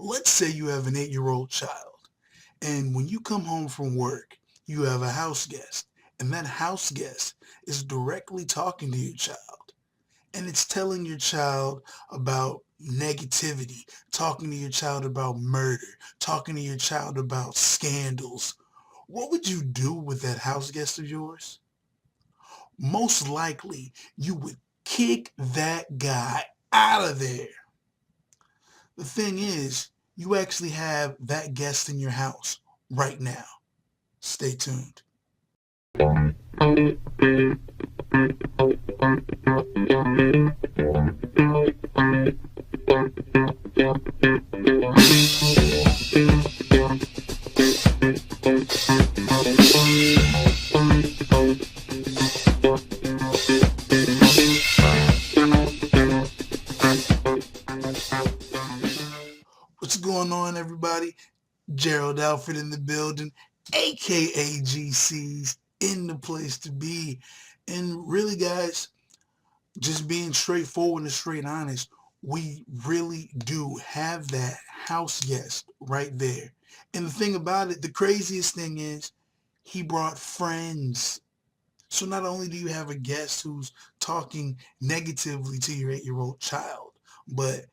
Let's say you have an 8-year-old child, and when you come home from work, you have a house guest, and that house guest is directly talking to your child, and it's telling your child about negativity, talking to your child about murder, talking to your child about scandals. What would you do with that house guest of yours? Most likely, you would kick that guy out of there. The thing is, you actually have that guest in your house right now. Stay tuned. What's going on, everybody? Gerald Alfred in the building, aka GC's in the place to be. And really, guys, just being straightforward and straight honest, we really do have that house guest right there. And the thing about it, the craziest thing is, he brought friends. So not only do you have a guest who's talking negatively to your 8-year-old child, but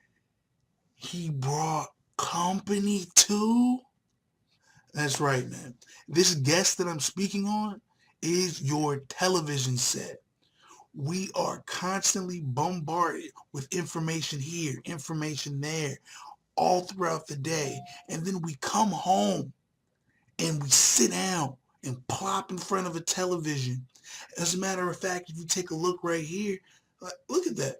he brought company too. That's right, man. This guest that I'm speaking on is your television set. We are constantly bombarded with information here, information there, all throughout the day. And then we come home and we sit down and plop in front of a television. As a matter of fact, if you take a look right here, look at that.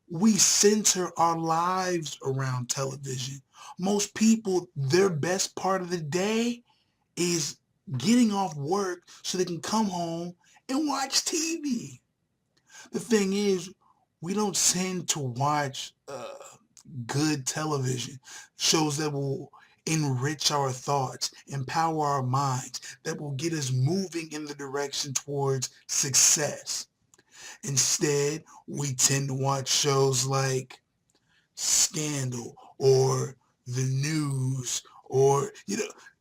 We center our lives around television. Most people, their best part of the day is getting off work so they can come home and watch TV. The thing is, we don't tend to watch good television, shows that will enrich our thoughts, empower our minds, that will get us moving in the direction towards success. Instead, we tend to watch shows like Scandal or the news or,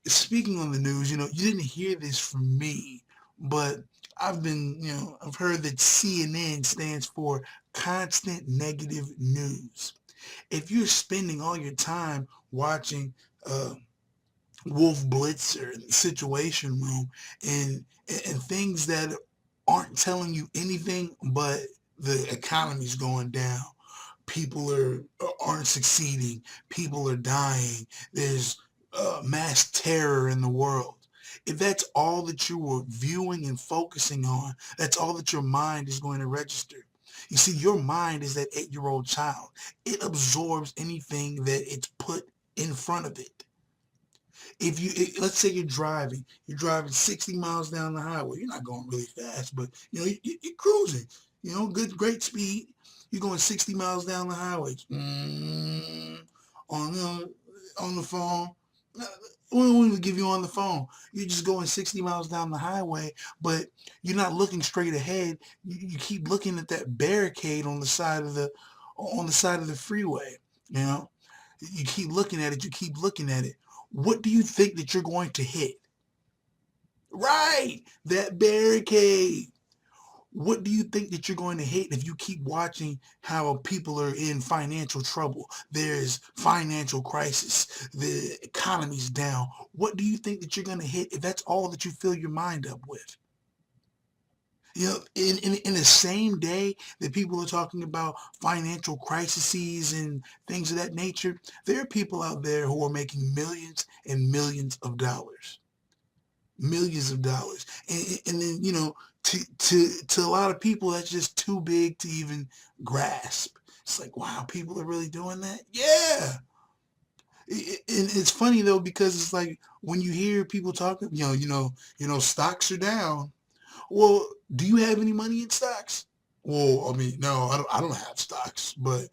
speaking on the news, you didn't hear this from me, but I've heard that CNN stands for constant negative news. If you're spending all your time watching uh, Wolf Blitzer and the Situation Room and things that aren't telling you anything but the economy's going down, people aren't succeeding, people are dying, there's mass terror in the world. If that's all that you were viewing and focusing on, that's all that your mind is going to register. You see, your mind is that 8-year-old child. It absorbs anything that it's put in front of it. Let's say you're driving 60 miles down the highway. You're not going really fast, but you're cruising. Great speed. You're going 60 miles down the highway. On the phone. We won't even give you on the phone. You're just going 60 miles down the highway, but you're not looking straight ahead. You keep looking at that barricade on the side of the freeway. You know, you keep looking at it. You keep looking at it. What do you think that you're going to hit? Right, that barricade. What do you think that you're going to hit if you keep watching how people are in financial trouble? There's financial crisis. The economy's down. What do you think that you're going to hit if that's all that you fill your mind up with? In the same day that people are talking about financial crises and things of that nature, there are people out there who are making millions and millions of dollars. Millions of dollars. And then, to a lot of people, that's just too big to even grasp. It's like, wow, people are really doing that? Yeah. And it's funny though, because it's like when you hear people talking, stocks are down. Well, do you have any money in stocks? Well, I mean, no, I don't have stocks, but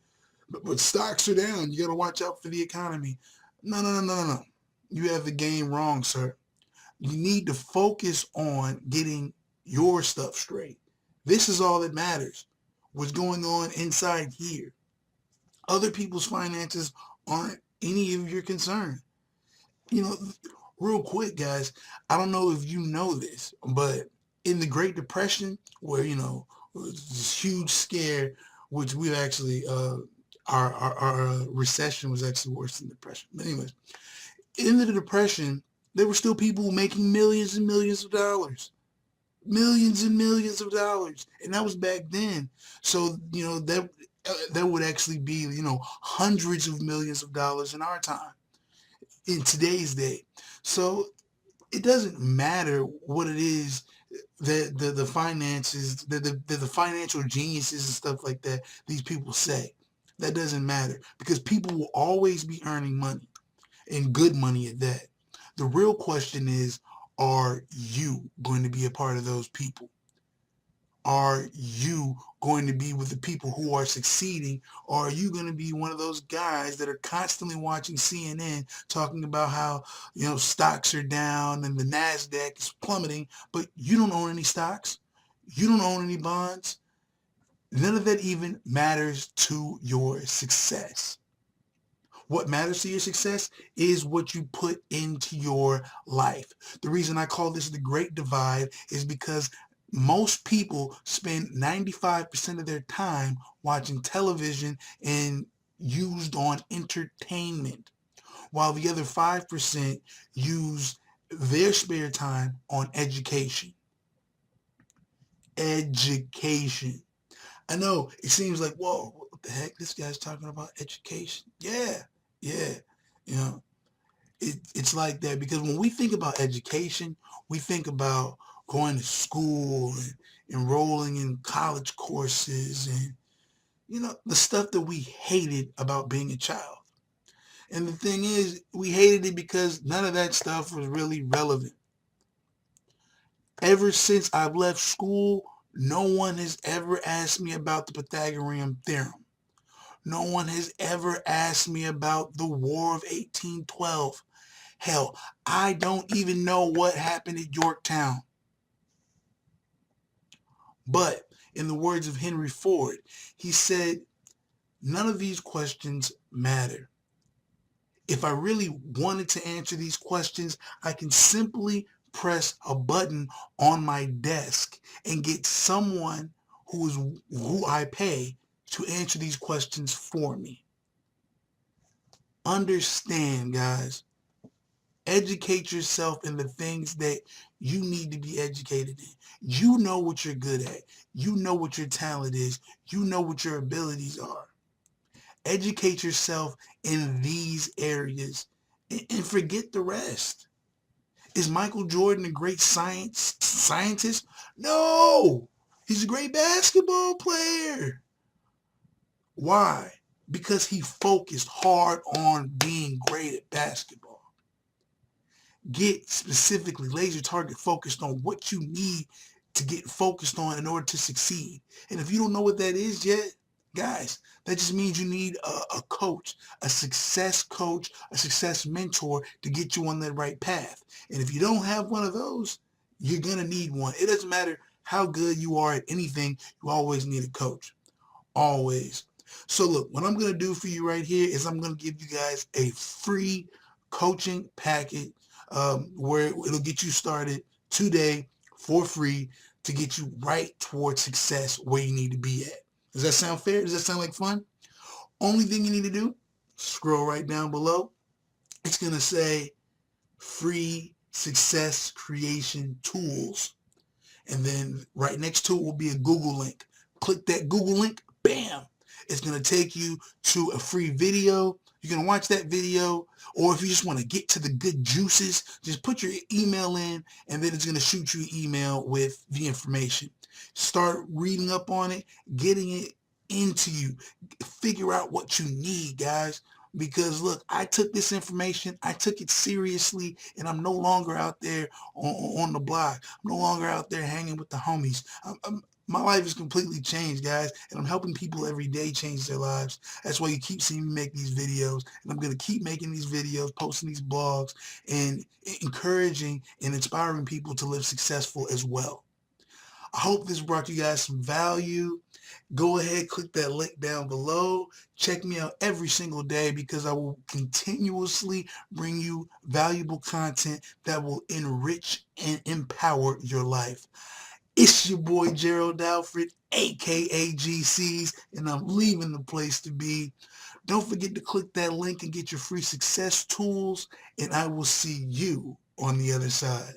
stocks are down. You got to watch out for the economy. No, no, no, no, no, no. You have the game wrong, sir. You need to focus on getting your stuff straight. This is all that matters. What's going on inside here. Other people's finances aren't any of your concern. You know, real quick, guys, I don't know if you know this, but in the Great Depression, where, this huge scare, which we actually, our recession was actually worse than depression. But anyways, in the Depression, there were still people making millions and millions of dollars. Millions and millions of dollars. And that was back then. So, that would actually be, hundreds of millions of dollars in our time, in today's day. So it doesn't matter what it is that the finances, the financial geniuses and stuff like that, these people say. That doesn't matter, because people will always be earning money, and good money at that. The real question is, are you going to be a part of those people? Are you going to be with the people who are succeeding, or are you going to be one of those guys that are constantly watching CNN talking about how, stocks are down and the NASDAQ is plummeting, but you don't own any stocks? You don't own any bonds? None of that even matters to your success. What matters to your success is what you put into your life. The reason I call this the Great Divide is because most people spend 95% of their time watching television and used on entertainment, while the other 5% use their spare time on education. Education. I know it seems like, whoa, what the heck? This guy's talking about education. Yeah, yeah. You know, it's like that, because when we think about education, we think about going to school and enrolling in college courses and, the stuff that we hated about being a child. And the thing is, we hated it because none of that stuff was really relevant. Ever since I've left school, no one has ever asked me about the Pythagorean theorem. No one has ever asked me about the War of 1812. Hell, I don't even know what happened at Yorktown. But in the words of Henry Ford, he said, none of these questions matter. If I really wanted to answer these questions, I can simply press a button on my desk and get someone who I pay to answer these questions for me. Understand, guys. Educate yourself in the things that you need to be educated in. You know what you're good at. You know what your talent is. You know what your abilities are. Educate yourself in these areas and forget the rest. Is Michael Jordan a great scientist? No! He's a great basketball player. Why? Because he focused hard on being great at basketball. Get specifically laser target focused on what you need to get focused on in order to succeed. And if you don't know what that is yet, guys, that just means you need a coach, a success coach, a success mentor to get you on that right path. And if you don't have one of those, you're going to need one. It doesn't matter how good you are at anything, you always need a coach. Always. So look, what I'm going to do for you right here is I'm going to give you guys a free coaching packet, where it'll get you started today for free to get you right towards success where you need to be at. Does that sound fair? Does that sound like fun? Only thing you need to do, scroll right down below. It's going to say free success creation tools. And then right next to it will be a Google link. Click that Google link, bam. It's going to take you to a free video. You're going to watch that video, or if you just want to get to the good juices, just put your email in, and then it's going to shoot you an email with the information. Start reading up on it, getting it into you. Figure out what you need, guys. Because look, I took this information, I took it seriously, and I'm no longer out there on the block. I'm no longer out there hanging with the homies. My life is completely changed, guys, and I'm helping people every day change their lives. That's why you keep seeing me make these videos, and I'm going to keep making these videos, posting these blogs, and encouraging and inspiring people to live successful as well. I hope this brought you guys some value. Go ahead, click that link down below. Check me out every single day because I will continuously bring you valuable content that will enrich and empower your life. It's your boy Gerald Alfred, aka GCs, and I'm leaving the place to be. Don't forget to click that link and get your free success tools, and I will see you on the other side.